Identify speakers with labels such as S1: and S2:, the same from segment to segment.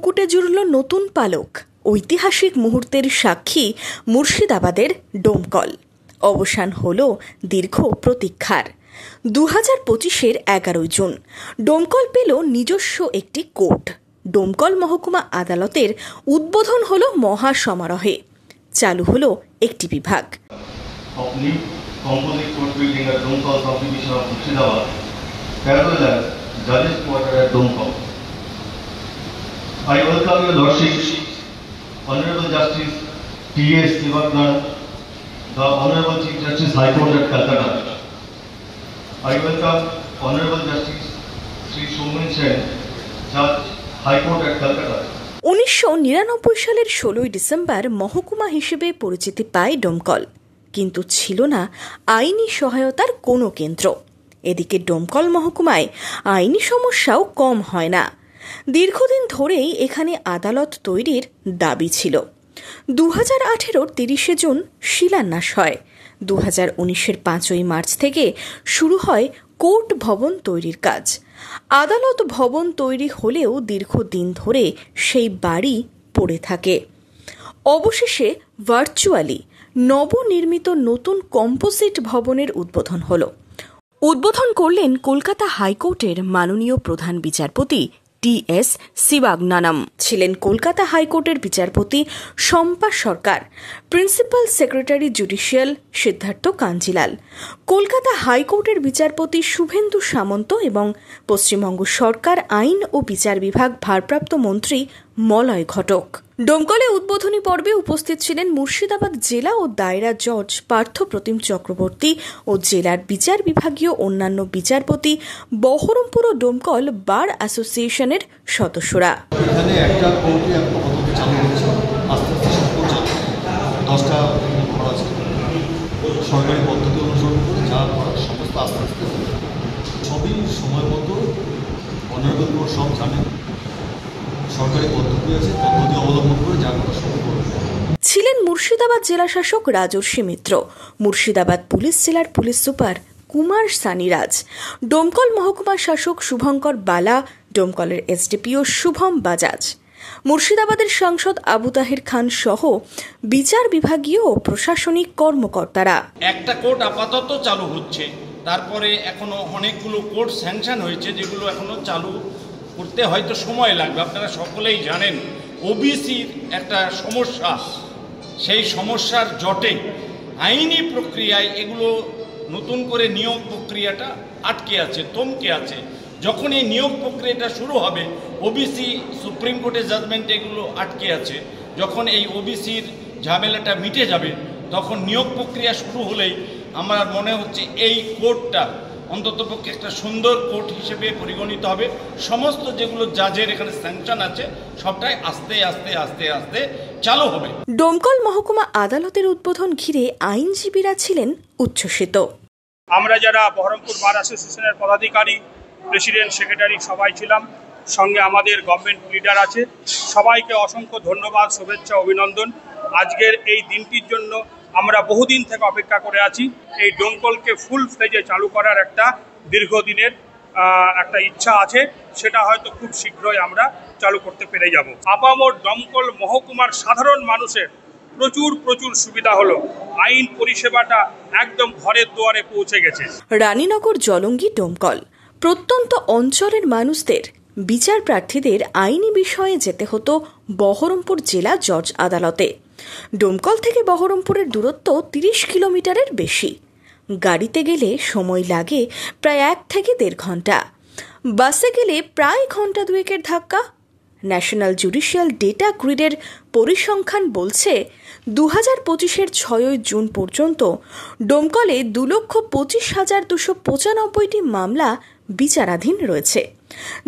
S1: মুকুটে জুড়ল নতুন পালক। ঐতিহাসিক মুহূর্তের সাক্ষী মুর্শিদাবাদের ডোমকল। অবসান হল দীর্ঘ প্রতীক্ষার। 2025-এর 11 জুন ডোমকল পেল নিজস্ব একটি কোর্ট। ডোমকল মহকুমা আদালতের উদ্বোধন হল মহা সমারোহে। চালু হল একটি বিভাগ।
S2: I welcome your Lordship, Honorable Justice T.S. Sivagnan, the Honorable Chief Justice High Court at Calcutta. I welcome Honorable Justice Sri Somen Sen, Judge High Court at Calcutta.
S1: 1999 সালের 16 ডিসেম্বর মহকুমা হিসেবে পরিচিতি পায় ডোমকল, কিন্তু ছিল না আইনি সহায়তার কোনো কেন্দ্র। এদিকে ডোমকল মহকুমায় আইনি সমস্যাও কম হয় না। দীর্ঘদিন ধরেই এখানে আদালত তৈরির দাবি ছিল। 2018-এর 30 জুন শিলান্যাস হয়। 2019-এর 5 মার্চ থেকে শুরু হয় কোর্ট ভবন তৈরির কাজ। আদালত ভবন তৈরি হলেও দীর্ঘদিন ধরে সেই বাড়ি পড়ে থাকে। অবশেষে ভার্চুয়ালি নবনির্মিত নতুন কম্পোজিট ভবনের উদ্বোধন হল। উদ্বোধন করলেন কলকাতা হাইকোর্টের মাননীয় প্রধান বিচারপতি T.S. Sivagnan। ছিলেন কলকাতা হাইকোর্টের বিচারপতি Shampa Sarkar, principal secretary judicial Siddhartha Kanjilal, Kolkata হাইকোর্টের বিচারপতি শুভেন্দু সামন্ত এবং পশ্চিমবঙ্গ সরকার আইন ও বিচার বিভাগ ভারপ্রাপ্ত মন্ত্রী মলয় ঘটক। ডোমকলে উদ্বোধনী পর্বে উপস্থিত ছিলেন মুর্শিদাবাদ জেলা ও দায়রা জজ পার্থ প্রতিম চক্রবর্তী ও জেলার বিচার বিভাগীয় অন্যান্য বিচারপতি, বহরমপুর ও ডোমকল বার অ্যাসোসিয়েশনের সদস্যরা।
S3: এখানে একটা কোর্টে আপাতত চালু হচ্ছে, আস্তে আস্তে সব কোর্ট চালু 10টা করা আছে। সরকারি পদ্ধতি অনুসরণ করে যা করার সমস্ত আস্তে আস্তে সবই সময় মতো অনারেবল কোর্ট সব জানেন। সরকারি পদ্ধতি আছে, পদ্ধতি অবলম্বন করে যা করা শুরু করবে।
S1: ছিলেন মুর্শিদাবাদ জেলা শাসক রাজর্ষি মিত্র, মুর্শিদাবাদ পুলিশ জেলার পুলিশ সুপার কুমার সানিরাজ, ডোমকল মহকুমা শাসক শুভঙ্কর বালা, ডোমকলের এসডিপিও শুভম বাজাজ, মুর্শিদাবাদের সাংসদ আবু তাহের খান সহ বিচার বিভাগীয় ও প্রশাসনিক কর্মকর্তারা।
S4: একটা কোর্ট আপাতত চালু হচ্ছে, তারপরে এখনো অনেকগুলো কোর্ট স্যাংশন হয়েছে যেগুলো এখনো চালু করতে হয়তো সময় লাগবে। আপনারা সকলেই জানেন ওবিসির একটা সমস্যা, সেই সমস্যার জটে আইনি প্রক্রিয়ায় এগুলো নতুন করে নিয়োগ প্রক্রিয়াটা আটকে আছে, থমকে আছে। যখন এই নিয়োগ প্রক্রিয়াটা শুরু হবে, ওবিসি সুপ্রিম কোর্টের জাজমেন্টে এগুলো আটকে আছে, যখন এই ওবিসির ঝামেলাটা মিটে যাবে তখন নিয়োগ প্রক্রিয়া শুরু হলেই আমার মনে হচ্ছে এই কোর্টটা অন্ততপক্ষে একটা সুন্দর কোর্ট হিসেবে পরিগণিত হবে। সমস্ত যেগুলো জাজের এখানে স্যাংশন আছে সবটাই আস্তে আস্তে আস্তে আস্তে চালু হবে।
S1: ডোমকল মহকুমা আদালতের উদ্বোধন ঘিরে আইনজীবীরা ছিলেন উচ্ছ্বসিত।
S5: আমরা যারা বহরমপুর বার অ্যাসোসিয়েশনের পদাধিকারী, প্রেসিডেন্ট, সেক্রেটারি সবাই ছিলাম, সঙ্গে আমাদের গভর্নমেন্ট লিডার আছে, সবাইকে অসংখ্য ধন্যবাদ, শুভেচ্ছা, অভিনন্দন। আজকের এই দিনটির জন্য আমরা বহুদিন থেকে অপেক্ষা করে আছি। এই ডোমকলকে ফুল ফ্লেজে চালু করার একটা দীর্ঘদিনের একটা ইচ্ছা আছে, সেটা হয়তো খুব শীঘ্রই আমরা চালু করতে পেরে যাব। আপামর ডোমকল মহকুমার সাধারণ মানুষের প্রচুর সুবিধা হলো। আইন পরিষেবাটা একদম ঘরের দুয়ারে পৌঁছে গেছে।
S1: রানীনগর, জলঙ্গি, ডোমকল প্রত্যন্ত অঞ্চলের মানুষদের বিচার প্রার্থীদের আইনি বিষয়ে যেতে হতো বহরমপুর জেলা জজ আদালতে। ডোমকল থেকে বহরমপুরের দূরত্ব 30 কিলোমিটারের বেশি। গাড়িতে গেলে সময় লাগে প্রায় 1 থেকে 1.5 ঘন্টা, বাসে গেলে প্রায় ঘন্টা 2-এর ধাক্কা। ন্যাশনাল জুডিশিয়াল ডেটা গ্রিডের পরিসংখ্যান বলছে 2025-এর 6 জুন পর্যন্ত ডোমকলে 2,25,295টি মামলা বিচারাধীন রয়েছে,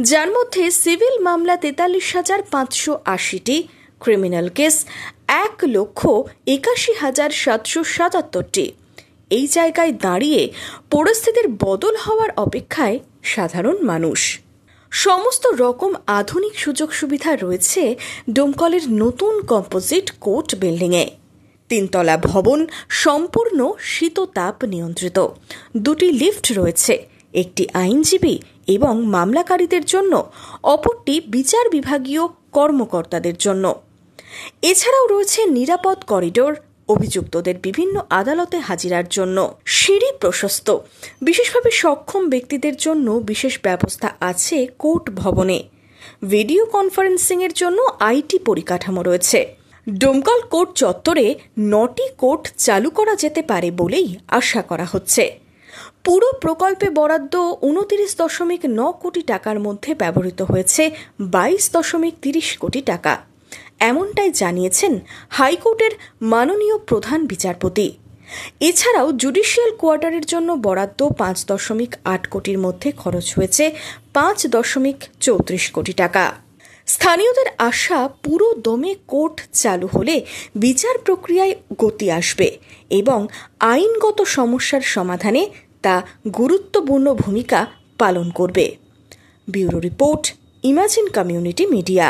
S1: যার মধ্যে সিভিল মামলা 43,580টি, ক্রিমিনাল কেস 1,81,777টি। এই জায়গায় দাঁড়িয়ে পরিস্থিতির বদল হওয়ার অপেক্ষায় সাধারণ মানুষ। সমস্ত রকম আধুনিক সুযোগ সুবিধা রয়েছে ডোমকলের নতুন কম্পোজিট কোর্ট বিল্ডিংয়ে। 3 তলা ভবন সম্পূর্ণ শীততাপ নিয়ন্ত্রিত, 2টি লিফট রয়েছে, একটি আইনজীবী এবং মামলাকারীদের জন্য, অপরটি বিচার বিভাগীয় কর্মকর্তাদের জন্য। এছাড়াও রয়েছে নিরাপদ করিডোর, অভিযুক্তদের বিভিন্ন আদালতে হাজিরার জন্য সিঁড়ি প্রশস্ত, বিশেষভাবে সক্ষম ব্যক্তিদের জন্য বিশেষ ব্যবস্থা আছে কোর্ট ভবনে, ভিডিও কনফারেন্সিংয়ের জন্য আইটি পরিকাঠামো রয়েছে। ডোমকল কোর্ট চত্বরে 9টি কোর্ট চালু করা যেতে পারে বলেই আশা করা হচ্ছে। পুরো প্রকল্পে বরাদ্দ 29.9 কোটি টাকার মধ্যে ব্যবহৃত হয়েছে 22.30 কোটি টাকা, এমনটাই জানিয়েছেন হাইকোর্টের মাননীয় প্রধান বিচারপতি। এছাড়াও জুডিশিয়াল কোয়ার্টারের জন্য বরাদ্দ 5.8 কোটির মধ্যে খরচ হয়েছে 5.34 কোটি টাকা। স্থানীয়দের আশা, পুরো দমে কোর্ট চালু হলে বিচার প্রক্রিয়ায় গতি আসবে এবং আইনগত সমস্যার সমাধানে তা গুরুত্বপূর্ণ ভূমিকা পালন করবে। Bureau report, imagine community media.